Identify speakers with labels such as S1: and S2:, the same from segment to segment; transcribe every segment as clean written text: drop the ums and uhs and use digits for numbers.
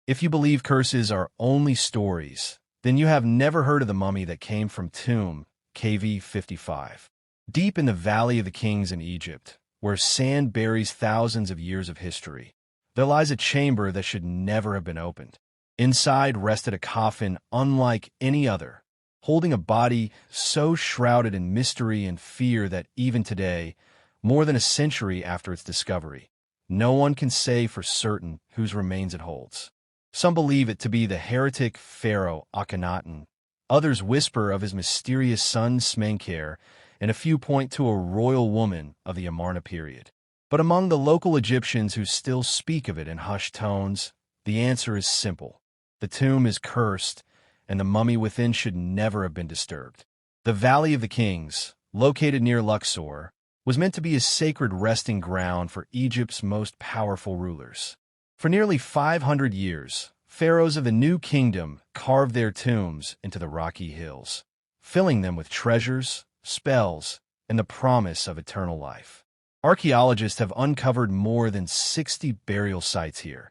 S1: If you believe curses are only stories, then you have never heard of the mummy that came from tomb KV55. Deep in the Valley of the Kings in Egypt, where sand buries thousands of years of history, there lies a chamber that should never have been opened. Inside rested a coffin unlike any other, holding a body so shrouded in mystery and fear that even today, more than a century after its discovery, no one can say for certain whose remains it holds. Some believe it to be the heretic Pharaoh Akhenaten, others whisper of his mysterious son Smenkhare, and a few point to a royal woman of the Amarna period. But among the local Egyptians who still speak of it in hushed tones, the answer is simple. The tomb is cursed, and the mummy within should never have been disturbed. The Valley of the Kings, located near Luxor, was meant to be a sacred resting ground for Egypt's most powerful rulers. For nearly 500 years, pharaohs of the New Kingdom carved their tombs into the rocky hills, filling them with treasures, spells, and the promise of eternal life. Archaeologists have uncovered more than 60 burial sites here,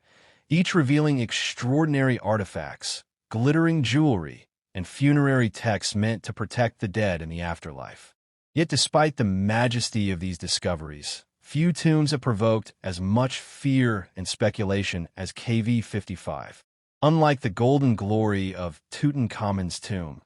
S1: each revealing extraordinary artifacts, glittering jewelry, and funerary texts meant to protect the dead in the afterlife. Yet despite the majesty of these discoveries, few tombs have provoked as much fear and speculation as KV55. Unlike the golden glory of Tutankhamun's tomb,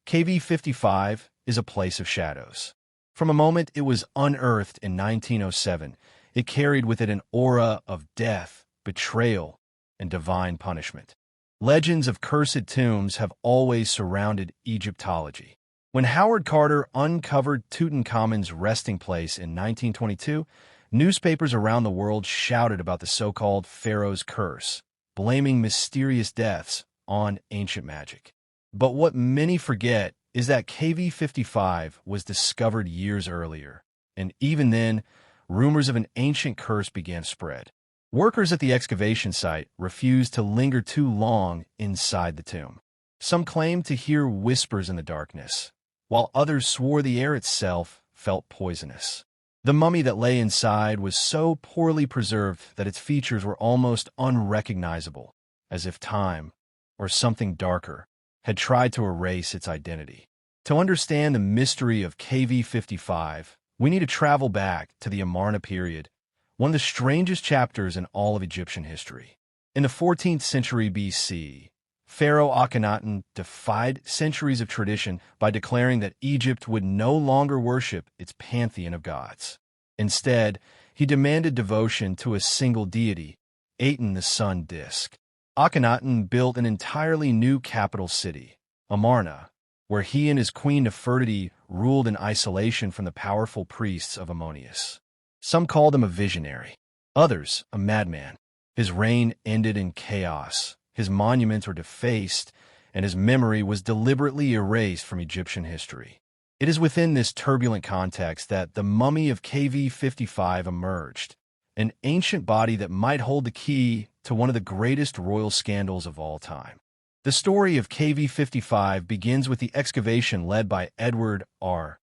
S1: KV55 is a place of shadows. From the moment it was unearthed in 1907, it carried with it an aura of death, betrayal, and divine punishment. Legends of cursed tombs have always surrounded Egyptology. When Howard Carter uncovered Tutankhamun's resting place in 1922, newspapers around the world shouted about the so-called Pharaoh's curse, blaming mysterious deaths on ancient magic. But what many forget is that KV55 was discovered years earlier, and even then, rumors of an ancient curse began to spread. Workers at the excavation site refused to linger too long inside the tomb. Some claimed to hear whispers in the darkness, while others swore the air itself felt poisonous. The mummy that lay inside was so poorly preserved that its features were almost unrecognizable, as if time, or something darker, had tried to erase its identity. To understand the mystery of KV55, we need to travel back to the Amarna period, one of the strangest chapters in all of Egyptian history. In the 14th century BC, Pharaoh Akhenaten defied centuries of tradition by declaring that Egypt would no longer worship its pantheon of gods. Instead, he demanded devotion to a single deity, Aten the sun disk. Akhenaten built an entirely new capital city, Amarna, where he and his queen Nefertiti ruled in isolation from the powerful priests of Ammonius. Some called him a visionary, others a madman. His reign ended in chaos, his monuments were defaced, and his memory was deliberately erased from Egyptian history. It is within this turbulent context that the mummy of KV55 emerged, an ancient body that might hold the key to one of the greatest royal scandals of all time. The story of KV55 begins with the excavation led by Edward R.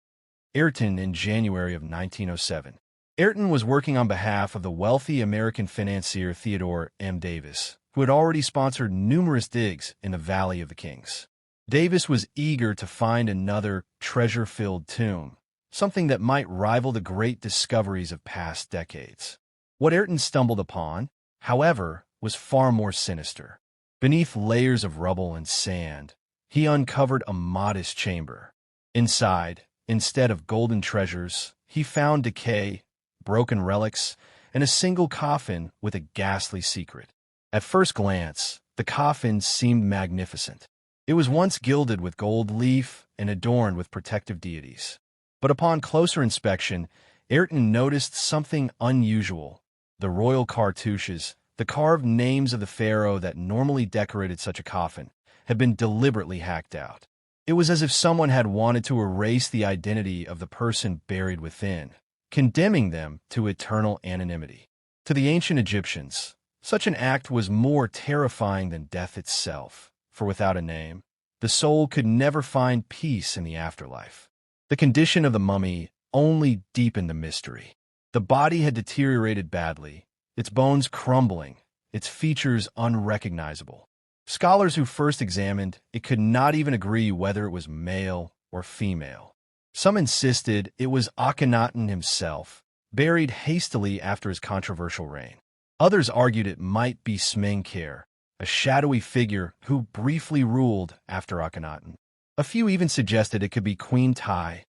S1: Ayrton in January of 1907. Ayrton was working on behalf of the wealthy American financier Theodore M. Davis, who had already sponsored numerous digs in the Valley of the Kings. Davis was eager to find another treasure-filled tomb, something that might rival the great discoveries of past decades. What Ayrton stumbled upon, however, was far more sinister. Beneath layers of rubble and sand, he uncovered a modest chamber. Inside, instead of golden treasures, he found decay, broken relics, and a single coffin with a ghastly secret. At first glance, the coffin seemed magnificent. It was once gilded with gold leaf and adorned with protective deities. But upon closer inspection, Ayrton noticed something unusual. The royal cartouches, the carved names of the pharaoh that normally decorated such a coffin, had been deliberately hacked out. It was as if someone had wanted to erase the identity of the person buried within, condemning them to eternal anonymity. To the ancient Egyptians, such an act was more terrifying than death itself, for without a name, the soul could never find peace in the afterlife. The condition of the mummy only deepened the mystery. The body had deteriorated badly, its bones crumbling, its features unrecognizable. Scholars who first examined it could not even agree whether it was male or female. Some insisted it was Akhenaten himself, buried hastily after his controversial reign. Others argued it might be Smenkhare, a shadowy figure who briefly ruled after Akhenaten. A few even suggested it could be Queen Tai,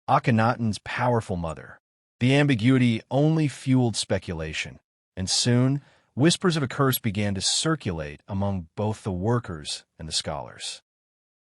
S1: Akhenaten's powerful mother. The ambiguity only fueled speculation, and soon whispers of a curse began to circulate among both the workers and the scholars.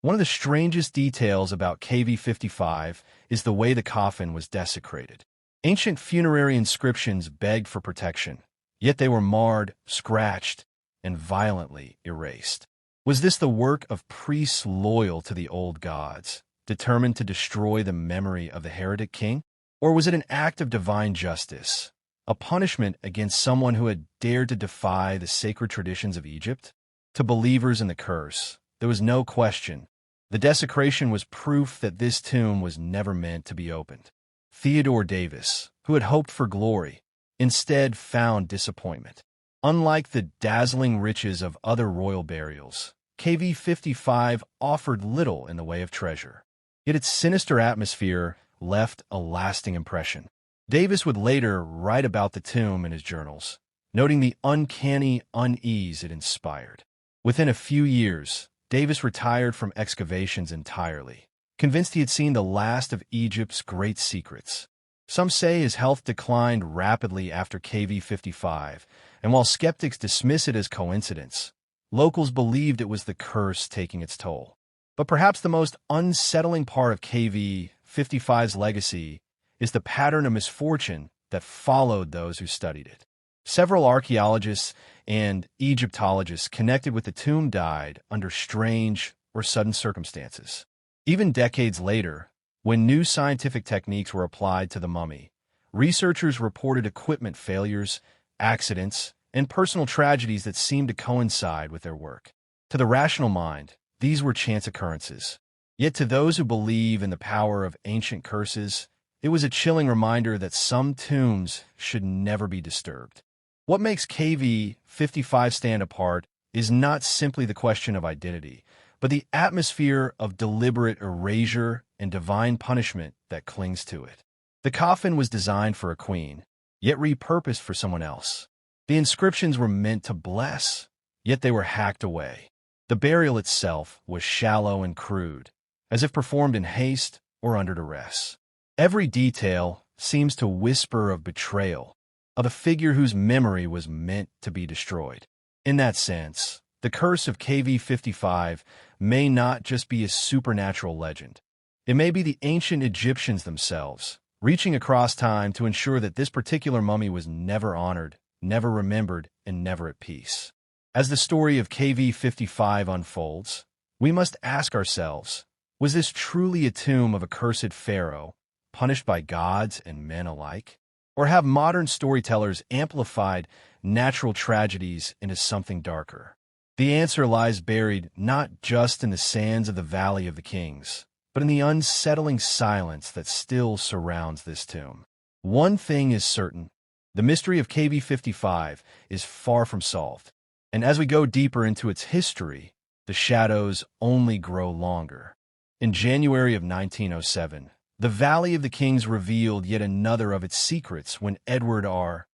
S1: One of the strangest details about KV55 is the way the coffin was desecrated. Ancient funerary inscriptions begged for protection, yet they were marred, scratched, and violently erased. Was this the work of priests loyal to the old gods, determined to destroy the memory of the heretic king? Or was it an act of divine justice, a punishment against someone who had dared to defy the sacred traditions of Egypt? To believers in the curse, there was no question. The desecration was proof that this tomb was never meant to be opened. Theodore Davis, who had hoped for glory, instead found disappointment. Unlike the dazzling riches of other royal burials, KV55 offered little in the way of treasure. Yet its sinister atmosphere left a lasting impression. Davis would later write about the tomb in his journals, noting the uncanny unease it inspired. Within a few years, Davis retired from excavations entirely, convinced he had seen the last of Egypt's great secrets. Some say his health declined rapidly after KV55, and while skeptics dismiss it as coincidence, locals believed it was the curse taking its toll. But perhaps the most unsettling part of KV55's legacy is the pattern of misfortune that followed those who studied it. Several archaeologists and Egyptologists connected with the tomb died under strange or sudden circumstances. Even decades later, when new scientific techniques were applied to the mummy, researchers reported equipment failures, accidents, and personal tragedies that seemed to coincide with their work. To the rational mind, these were chance occurrences. Yet to those who believe in the power of ancient curses, it was a chilling reminder that some tombs should never be disturbed. What makes KV55 stand apart is not simply the question of identity, but the atmosphere of deliberate erasure and divine punishment that clings to it. The coffin was designed for a queen, yet repurposed for someone else. The inscriptions were meant to bless, yet they were hacked away. The burial itself was shallow and crude, as if performed in haste or under duress. Every detail seems to whisper of betrayal, of a figure whose memory was meant to be destroyed. In that sense, the curse of KV55 may not just be a supernatural legend. It may be the ancient Egyptians themselves, reaching across time to ensure that this particular mummy was never honored, never remembered, and never at peace. As the story of KV55 unfolds, we must ask ourselves, was this truly a tomb of a cursed pharaoh, punished by gods and men alike? Or have modern storytellers amplified natural tragedies into something darker? The answer lies buried not just in the sands of the Valley of the Kings, but in the unsettling silence that still surrounds this tomb. One thing is certain: the mystery of KV55 is far from solved, and as we go deeper into its history, the shadows only grow longer. In January of 1907, the Valley of the Kings revealed yet another of its secrets when Edward R.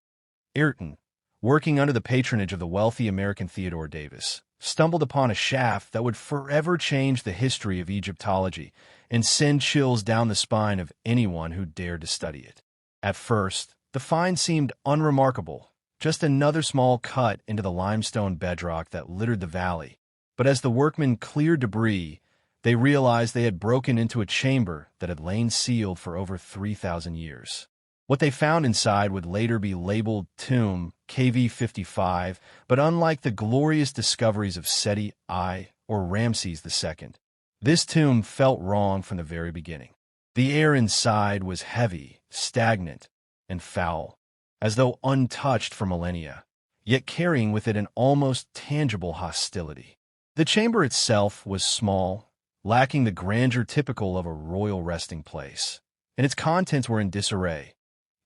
S1: Ayrton, working under the patronage of the wealthy American Theodore Davis, stumbled upon a shaft that would forever change the history of Egyptology and send chills down the spine of anyone who dared to study it. At first, the find seemed unremarkable, just another small cut into the limestone bedrock that littered the valley. But as the workmen cleared debris, they realized they had broken into a chamber that had lain sealed for over 3,000 years. What they found inside would later be labeled Tomb KV55, but unlike the glorious discoveries of Seti I or Ramses II, this tomb felt wrong from the very beginning. The air inside was heavy, stagnant, and foul, as though untouched for millennia, yet carrying with it an almost tangible hostility. The chamber itself was small, lacking the grandeur typical of a royal resting place, and its contents were in disarray,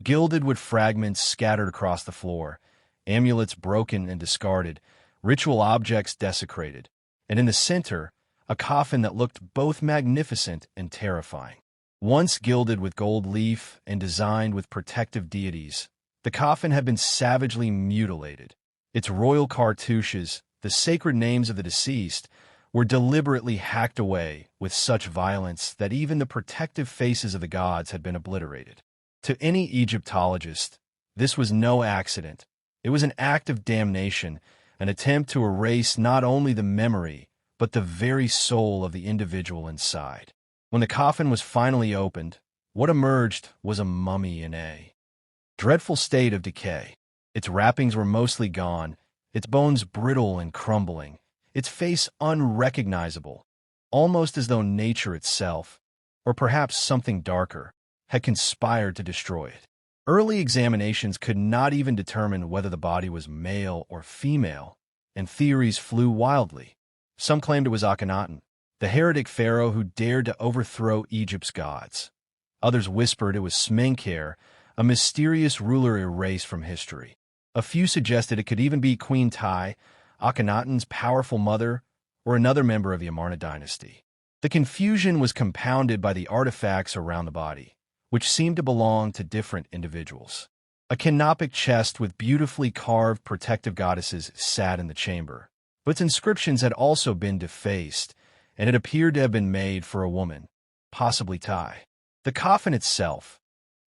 S1: gilded wood fragments scattered across the floor, amulets broken and discarded, ritual objects desecrated, and in the center, a coffin that looked both magnificent and terrifying. Once gilded with gold leaf and designed with protective deities, the coffin had been savagely mutilated. Its royal cartouches, the sacred names of the deceased, were deliberately hacked away with such violence that even the protective faces of the gods had been obliterated. To any Egyptologist, this was no accident. It was an act of damnation, an attempt to erase not only the memory, but the very soul of the individual inside. When the coffin was finally opened, what emerged was a mummy in a dreadful state of decay. Its wrappings were mostly gone, its bones brittle and crumbling, its face unrecognizable, almost as though nature itself, or perhaps something darker, had conspired to destroy it. Early examinations could not even determine whether the body was male or female, and theories flew wildly. Some claimed it was Akhenaten, the heretic pharaoh who dared to overthrow Egypt's gods. Others whispered it was Smenkhare, a mysterious ruler erased from history. A few suggested it could even be Queen Tai, Akhenaten's powerful mother, or another member of the Amarna dynasty. The confusion was compounded by the artifacts around the body, which seemed to belong to different individuals. A canopic chest with beautifully carved protective goddesses sat in the chamber, but its inscriptions had also been defaced, and it appeared to have been made for a woman, possibly Tai. The coffin itself,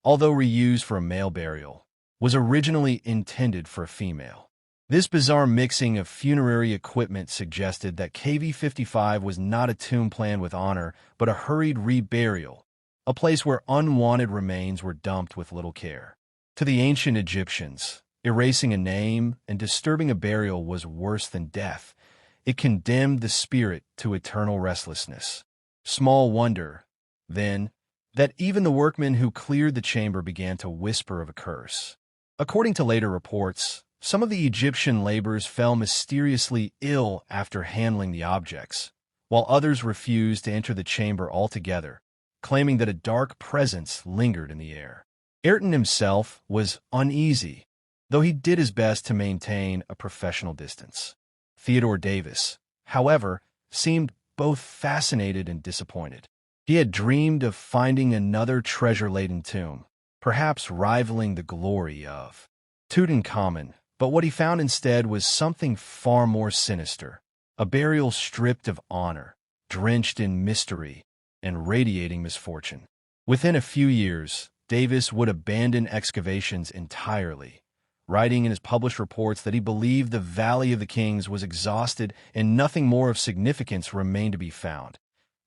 S1: although reused for a male burial, was originally intended for a female. This bizarre mixing of funerary equipment suggested that KV55 was not a tomb planned with honor, but a hurried reburial, a place where unwanted remains were dumped with little care. To the ancient Egyptians, erasing a name and disturbing a burial was worse than death. It condemned the spirit to eternal restlessness. Small wonder, then, that even the workmen who cleared the chamber began to whisper of a curse. According to later reports, some of the Egyptian laborers fell mysteriously ill after handling the objects, while others refused to enter the chamber altogether, claiming that a dark presence lingered in the air. Ayrton himself was uneasy, though he did his best to maintain a professional distance. Theodore Davis, however, seemed both fascinated and disappointed. He had dreamed of finding another treasure-laden tomb, perhaps rivaling the glory of Tutankhamun, but what he found instead was something far more sinister, a burial stripped of honor, drenched in mystery, and radiating misfortune. Within a few years, Davis would abandon excavations entirely, writing in his published reports that he believed the Valley of the Kings was exhausted and nothing more of significance remained to be found.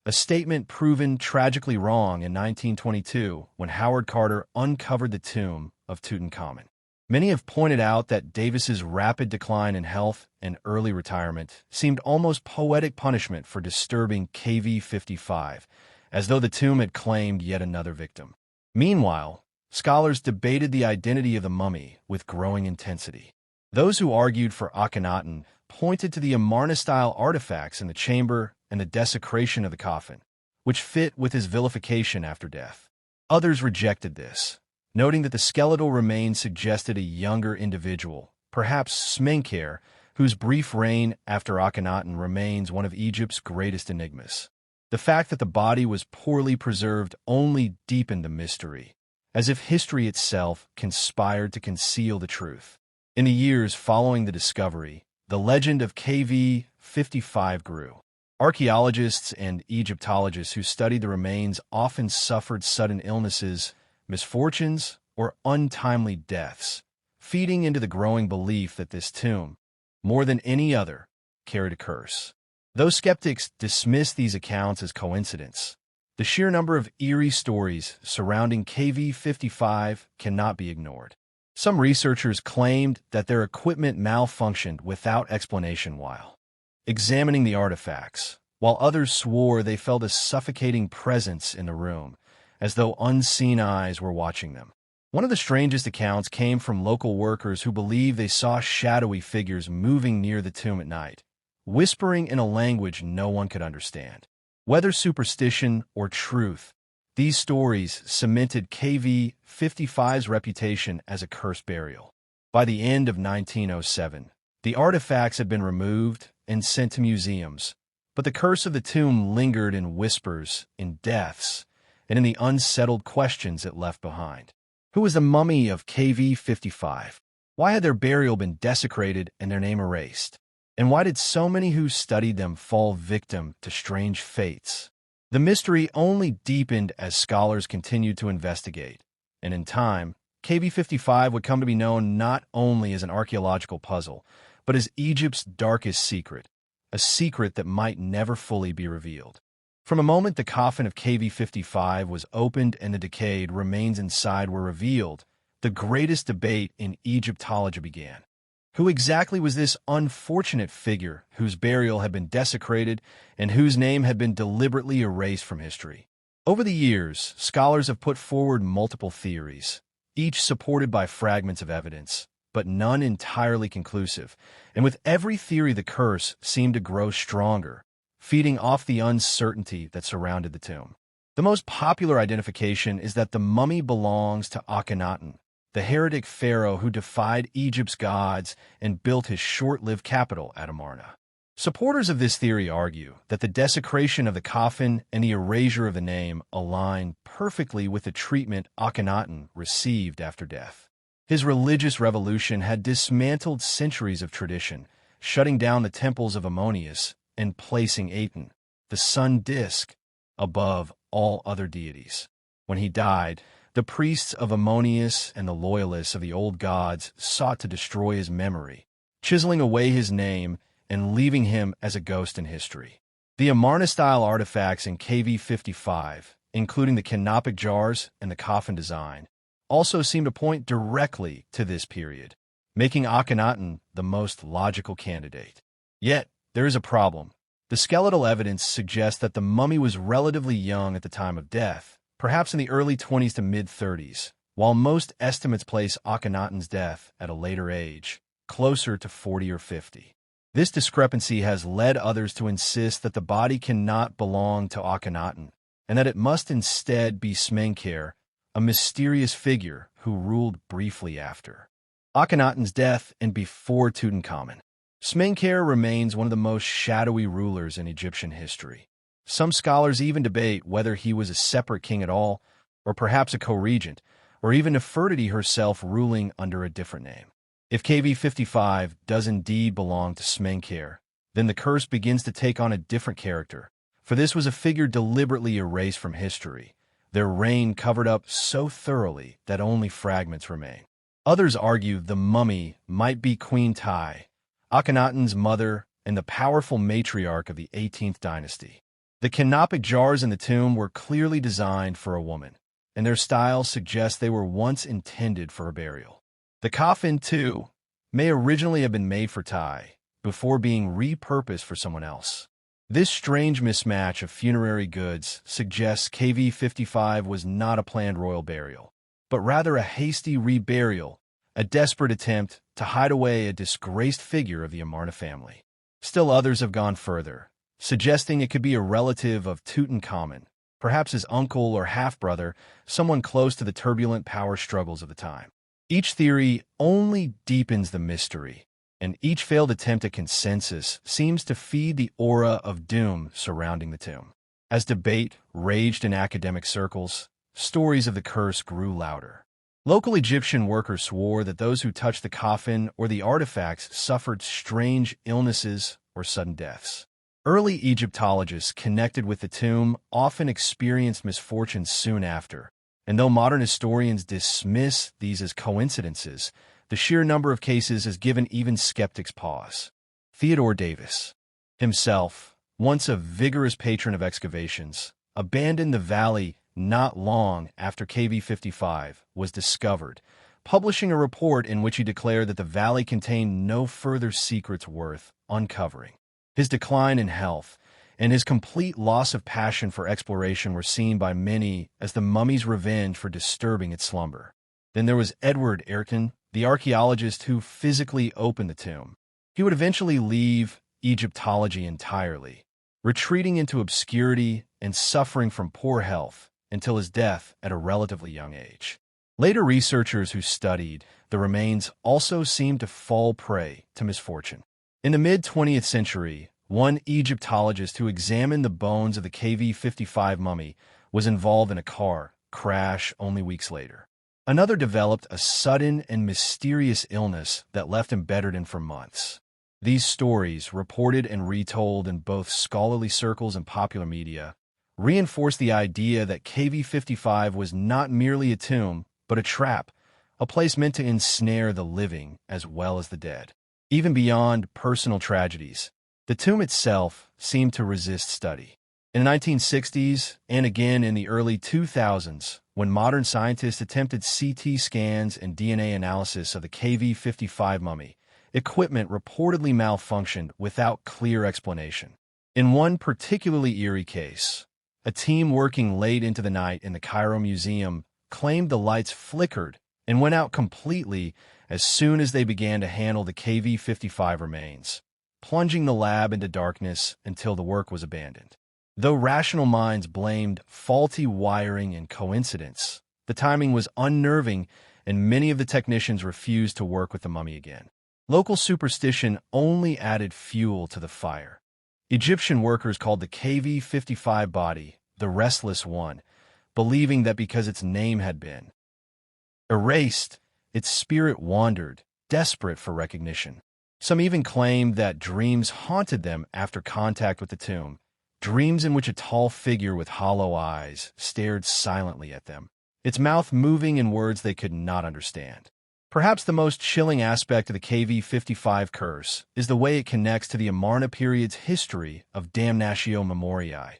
S1: A statement proven tragically wrong in 1922 when Howard Carter uncovered the tomb of Tutankhamun. Many have pointed out that Davis's rapid decline in health and early retirement seemed almost poetic punishment for disturbing KV55, as though the tomb had claimed yet another victim. Meanwhile, scholars debated the identity of the mummy with growing intensity. Those who argued for Akhenaten pointed to the Amarna-style artifacts in the chamber and the desecration of the coffin, which fit with his vilification after death. Others rejected this, noting that the skeletal remains suggested a younger individual, perhaps Smenkhare, whose brief reign after Akhenaten remains one of Egypt's greatest enigmas. The fact that the body was poorly preserved only deepened the mystery, as if history itself conspired to conceal the truth. In the years following the discovery, the legend of KV55 grew. Archaeologists and Egyptologists who studied the remains often suffered sudden illnesses, misfortunes, or untimely deaths, feeding into the growing belief that this tomb, more than any other, carried a curse. Though skeptics dismiss these accounts as coincidence, the sheer number of eerie stories surrounding KV55 cannot be ignored. Some researchers claimed that their equipment malfunctioned without explanation while examining the artifacts, while others swore they felt a suffocating presence in the room, as though unseen eyes were watching them. One of the strangest accounts came from local workers who believed they saw shadowy figures moving near the tomb at night, whispering in a language no one could understand. Whether superstition or truth, these stories cemented KV55's reputation as a cursed burial. By the end of 1907, the artifacts had been removed and sent to museums, but the curse of the tomb lingered in whispers, in deaths, and in the unsettled questions it left behind. Who was the mummy of KV55? Why had their burial been desecrated and their name erased? And why did so many who studied them fall victim to strange fates? The mystery only deepened as scholars continued to investigate, and in time, KV55 would come to be known not only as an archaeological puzzle, but as Egypt's darkest secret, a secret that might never fully be revealed. From the moment the coffin of KV55 was opened and the decayed remains inside were revealed, the greatest debate in Egyptology began. Who exactly was this unfortunate figure whose burial had been desecrated and whose name had been deliberately erased from history? Over the years, scholars have put forward multiple theories, each supported by fragments of evidence, but none entirely conclusive, and with every theory the curse seemed to grow stronger, feeding off the uncertainty that surrounded the tomb. The most popular identification is that the mummy belongs to Akhenaten, the heretic pharaoh who defied Egypt's gods and built his short-lived capital at Amarna. Supporters of this theory argue that the desecration of the coffin and the erasure of the name align perfectly with the treatment Akhenaten received after death. His religious revolution had dismantled centuries of tradition, shutting down the temples of Ammonius and placing Aten, the sun disk, above all other deities. When he died, the priests of Ammonius and the loyalists of the old gods sought to destroy his memory, chiseling away his name and leaving him as a ghost in history. The Amarna-style artifacts in KV55, including the canopic jars and the coffin design, also seem to point directly to this period, making Akhenaten the most logical candidate. Yet, there is a problem. The skeletal evidence suggests that the mummy was relatively young at the time of death, perhaps in the early 20s to mid-30s, while most estimates place Akhenaten's death at a later age, closer to 40 or 50. This discrepancy has led others to insist that the body cannot belong to Akhenaten, and that it must instead be Smenkhare, a mysterious figure who ruled briefly after Akhenaten's death and before Tutankhamun. Smenkhare remains one of the most shadowy rulers in Egyptian history. Some scholars even debate whether he was a separate king at all, or perhaps a co-regent, or even Nefertiti herself ruling under a different name. If KV55 does indeed belong to Smenkhare, then the curse begins to take on a different character, for this was a figure deliberately erased from history, their reign covered up so thoroughly that only fragments remain. Others argue the mummy might be Queen Tai, Akhenaten's mother and the powerful matriarch of the 18th dynasty. The canopic jars in the tomb were clearly designed for a woman, and their style suggests they were once intended for a burial. The coffin, too, may originally have been made for Tai, before being repurposed for someone else. This strange mismatch of funerary goods suggests KV55 was not a planned royal burial, but rather a hasty reburial, a desperate attempt to hide away a disgraced figure of the Amarna family. Still others have gone further, suggesting it could be a relative of Tutankhamun, perhaps his uncle or half-brother, someone close to the turbulent power struggles of the time. Each theory only deepens the mystery, and each failed attempt at consensus seems to feed the aura of doom surrounding the tomb. As debate raged in academic circles, stories of the curse grew louder. Local Egyptian workers swore that those who touched the coffin or the artifacts suffered strange illnesses or sudden deaths. Early Egyptologists connected with the tomb often experienced misfortunes soon after, and though modern historians dismiss these as coincidences, the sheer number of cases has given even skeptics pause. Theodore Davis, himself, once a vigorous patron of excavations, abandoned the valley not long after KV55 was discovered, publishing a report in which he declared that the valley contained no further secrets worth uncovering. His decline in health and his complete loss of passion for exploration were seen by many as the mummy's revenge for disturbing its slumber. Then there was Edward Ayrton, the archaeologist who physically opened the tomb. He would eventually leave Egyptology entirely, retreating into obscurity and suffering from poor health until his death at a relatively young age. Later researchers who studied the remains also seemed to fall prey to misfortune. In the mid-20th century, one Egyptologist who examined the bones of the KV55 mummy was involved in a car crash only weeks later. Another developed a sudden and mysterious illness that left him bedridden for months. These stories, reported and retold in both scholarly circles and popular media, reinforced the idea that KV55 was not merely a tomb, but a trap, a place meant to ensnare the living as well as the dead. Even beyond personal tragedies, the tomb itself seemed to resist study. In the 1960s, and again in the early 2000s, when modern scientists attempted CT scans and DNA analysis of the KV55 mummy, equipment reportedly malfunctioned without clear explanation. In one particularly eerie case, a team working late into the night in the Cairo Museum claimed the lights flickered and went out completely as soon as they began to handle the KV55 remains, plunging the lab into darkness until the work was abandoned. Though rational minds blamed faulty wiring and coincidence, the timing was unnerving and many of the technicians refused to work with the mummy again. Local superstition only added fuel to the fire. Egyptian workers called the KV55 body the Restless One, believing that because its name had been erased, its spirit wandered, desperate for recognition. Some even claimed that dreams haunted them after contact with the tomb, dreams in which a tall figure with hollow eyes stared silently at them, its mouth moving in words they could not understand. Perhaps the most chilling aspect of the KV55 curse is the way it connects to the Amarna period's history of damnatio memoriae,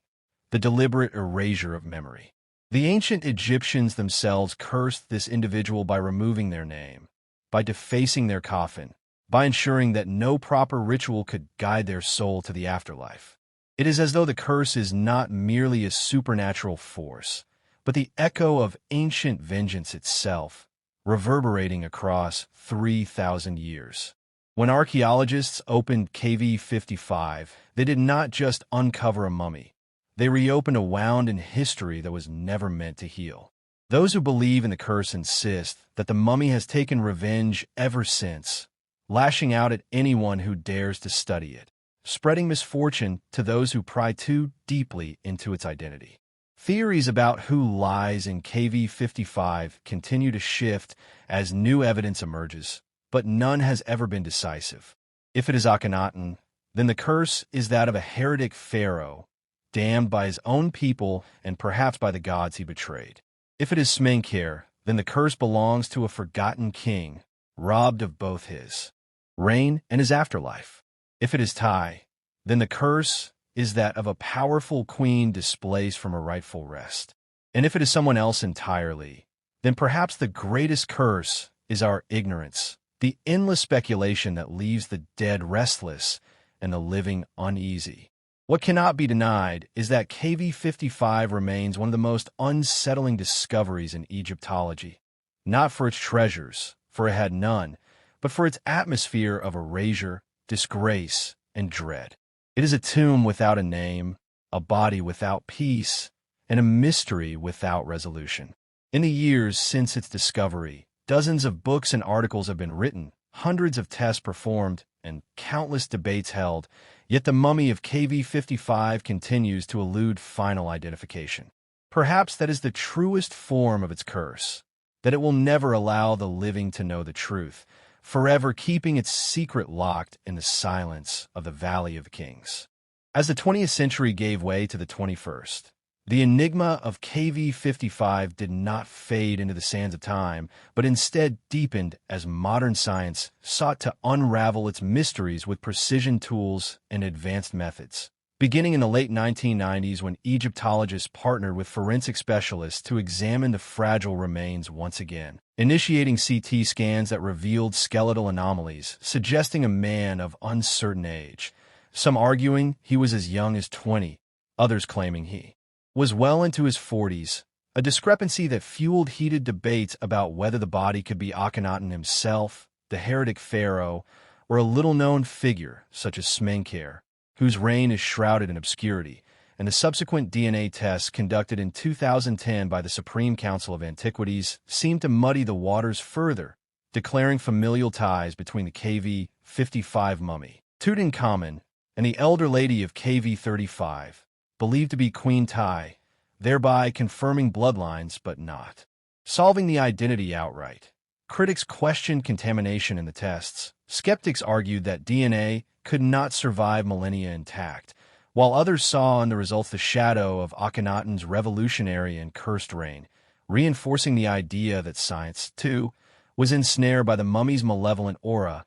S1: the deliberate erasure of memory. The ancient Egyptians themselves cursed this individual by removing their name, by defacing their coffin, by ensuring that no proper ritual could guide their soul to the afterlife. It is as though the curse is not merely a supernatural force, but the echo of ancient vengeance itself, reverberating across 3,000 years. When archaeologists opened KV55, they did not just uncover a mummy. They reopened a wound in history that was never meant to heal. Those who believe in the curse insist that the mummy has taken revenge ever since, lashing out at anyone who dares to study it, spreading misfortune to those who pry too deeply into its identity. Theories about who lies in KV55 continue to shift as new evidence emerges, but none has ever been decisive. If it is Akhenaten, then the curse is that of a heretic Pharaoh, damned by his own people and perhaps by the gods he betrayed. If it is Smenkhare, then the curse belongs to a forgotten king, robbed of both his reign and his afterlife. If it is Tai, then the curse is that of a powerful queen displaced from her rightful rest. And if it is someone else entirely, then perhaps the greatest curse is our ignorance, the endless speculation that leaves the dead restless and the living uneasy. What cannot be denied is that KV55 remains one of the most unsettling discoveries in Egyptology, not for its treasures, for it had none, but for its atmosphere of erasure, disgrace, and dread. It is a tomb without a name, a body without peace, and a mystery without resolution. In the years since its discovery, dozens of books and articles have been written, hundreds of tests performed, and countless debates held, yet the mummy of KV55 continues to elude final identification. Perhaps that is the truest form of its curse, that it will never allow the living to know the truth, forever keeping its secret locked in the silence of the Valley of Kings. As the 20th century gave way to the 21st, the enigma of KV55 did not fade into the sands of time, but instead deepened as modern science sought to unravel its mysteries with precision tools and advanced methods. Beginning in the late 1990s when Egyptologists partnered with forensic specialists to examine the fragile remains once again, initiating CT scans that revealed skeletal anomalies, suggesting a man of uncertain age, some arguing he was as young as 20, others claiming he was well into his 40s, a discrepancy that fueled heated debates about whether the body could be Akhenaten himself, the heretic Pharaoh, or a little-known figure such as Smenkhare, whose reign is shrouded in obscurity, and the subsequent DNA tests conducted in 2010 by the Supreme Council of Antiquities seemed to muddy the waters further, declaring familial ties between the KV55 mummy, Tutankhamun, and the elder lady of KV35, believed to be Queen Tai, thereby confirming bloodlines but not solving the identity outright. Critics questioned contamination in the tests. Skeptics argued that DNA could not survive millennia intact, while others saw in the results the shadow of Akhenaten's revolutionary and cursed reign, reinforcing the idea that science, too, was ensnared by the mummy's malevolent aura,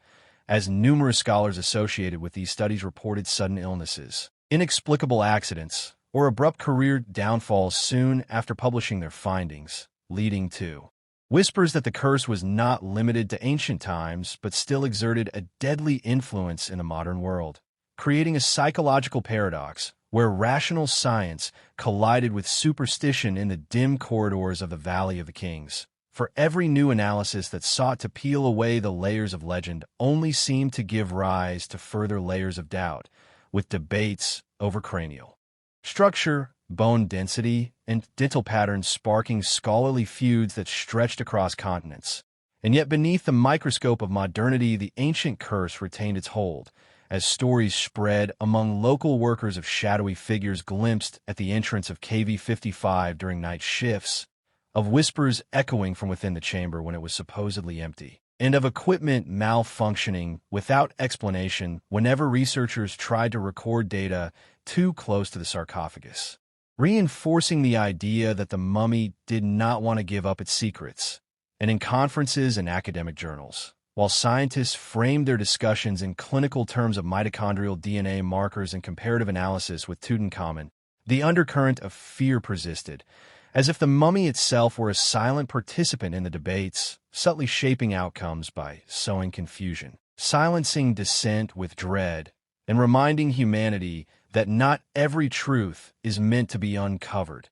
S1: as numerous scholars associated with these studies reported sudden illnesses, inexplicable accidents, or abrupt career downfalls soon after publishing their findings, leading to whispers that the curse was not limited to ancient times but still exerted a deadly influence in the modern world, creating a psychological paradox where rational science collided with superstition in the dim corridors of the Valley of the Kings. For every new analysis that sought to peel away the layers of legend only seemed to give rise to further layers of doubt, with debates over cranial structure, bone density, and dental patterns sparking scholarly feuds that stretched across continents. And yet beneath the microscope of modernity, the ancient curse retained its hold, as stories spread among local workers of shadowy figures glimpsed at the entrance of KV55 during night shifts, of whispers echoing from within the chamber when it was supposedly empty, and of equipment malfunctioning without explanation whenever researchers tried to record data too close to the sarcophagus, reinforcing the idea that the mummy did not want to give up its secrets. And in conferences and academic journals, while scientists framed their discussions in clinical terms of mitochondrial DNA markers and comparative analysis with Tutankhamun, the undercurrent of fear persisted, as if the mummy itself were a silent participant in the debates, subtly shaping outcomes by sowing confusion, silencing dissent with dread, and reminding humanity that not every truth is meant to be uncovered.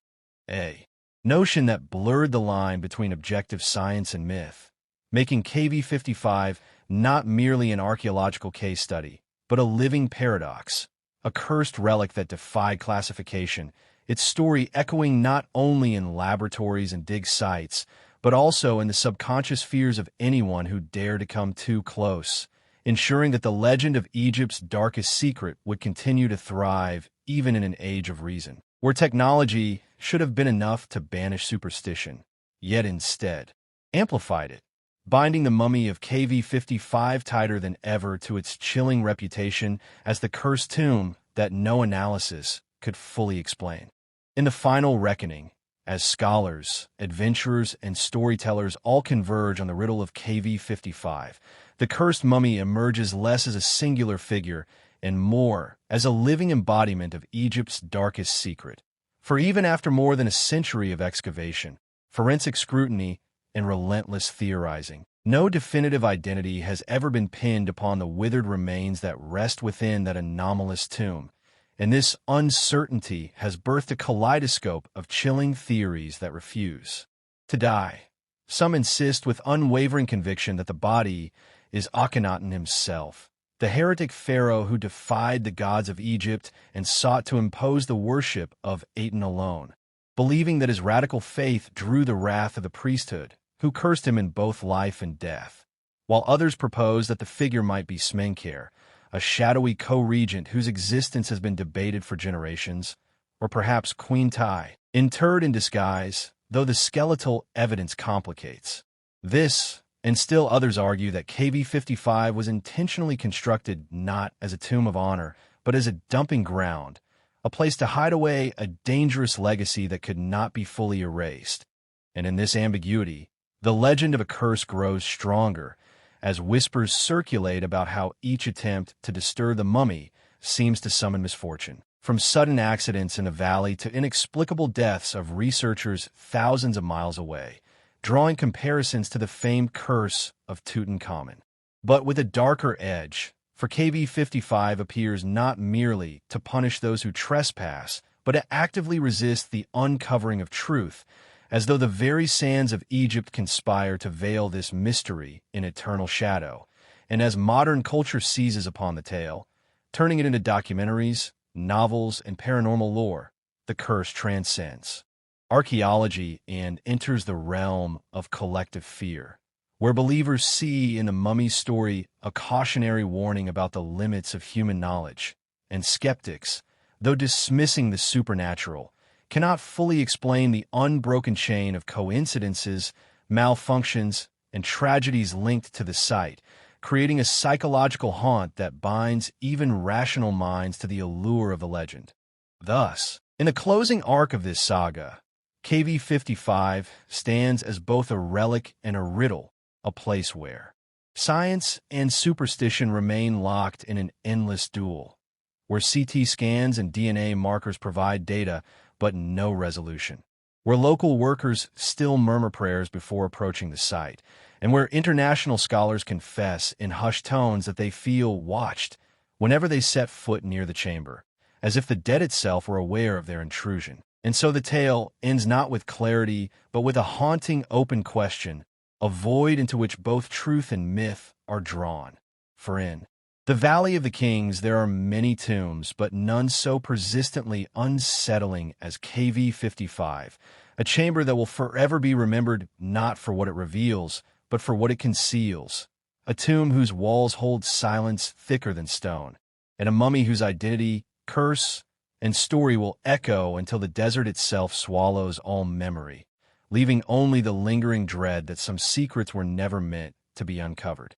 S1: A notion that blurred the line between objective science and myth, making KV55 not merely an archaeological case study, but a living paradox, a cursed relic that defied classification, its story echoing not only in laboratories and dig sites, but also in the subconscious fears of anyone who dared to come too close, ensuring that the legend of Egypt's darkest secret would continue to thrive even in an age of reason, where technology should have been enough to banish superstition, yet instead amplified it, binding the mummy of KV55 tighter than ever to its chilling reputation as the cursed tomb that no analysis could fully explain. In the final reckoning, as scholars, adventurers, and storytellers all converge on the riddle of KV55, the cursed mummy emerges less as a singular figure and more as a living embodiment of Egypt's darkest secret. For even after more than a century of excavation, forensic scrutiny, and relentless theorizing, no definitive identity has ever been pinned upon the withered remains that rest within that anomalous tomb, and this uncertainty has birthed a kaleidoscope of chilling theories that refuse to die. Some insist with unwavering conviction that the body is Akhenaten himself, the heretic pharaoh who defied the gods of Egypt and sought to impose the worship of Aten alone, believing that his radical faith drew the wrath of the priesthood, who cursed him in both life and death, while others propose that the figure might be Smenkhare, a shadowy co-regent whose existence has been debated for generations, or perhaps Queen Tai, interred in disguise, though the skeletal evidence complicates this. And still others argue that KV55 was intentionally constructed not as a tomb of honor, but as a dumping ground, a place to hide away a dangerous legacy that could not be fully erased. And in this ambiguity, the legend of a curse grows stronger, as whispers circulate about how each attempt to disturb the mummy seems to summon misfortune. From sudden accidents in the valley to inexplicable deaths of researchers thousands of miles away, drawing comparisons to the famed curse of Tutankhamun. But with a darker edge, for KV55 appears not merely to punish those who trespass, but to actively resist the uncovering of truth, as though the very sands of Egypt conspire to veil this mystery in eternal shadow. And as modern culture seizes upon the tale, turning it into documentaries, novels, and paranormal lore, the curse transcends archaeology and enters the realm of collective fear, where believers see in the mummy's story a cautionary warning about the limits of human knowledge, and skeptics, though dismissing the supernatural, cannot fully explain the unbroken chain of coincidences, malfunctions, and tragedies linked to the site, creating a psychological haunt that binds even rational minds to the allure of the legend. Thus, in the closing arc of this saga, KV55 stands as both a relic and a riddle, a place where science and superstition remain locked in an endless duel, where CT scans and DNA markers provide data but no resolution, where local workers still murmur prayers before approaching the site, and where international scholars confess in hushed tones that they feel watched whenever they set foot near the chamber, as if the dead itself were aware of their intrusion. And so the tale ends not with clarity, but with a haunting open question, a void into which both truth and myth are drawn. For in the Valley of the Kings there are many tombs, but none so persistently unsettling as KV55, a chamber that will forever be remembered not for what it reveals, but for what it conceals, a tomb whose walls hold silence thicker than stone, and a mummy whose identity, curse, and story will echo until the desert itself swallows all memory, leaving only the lingering dread that some secrets were never meant to be uncovered.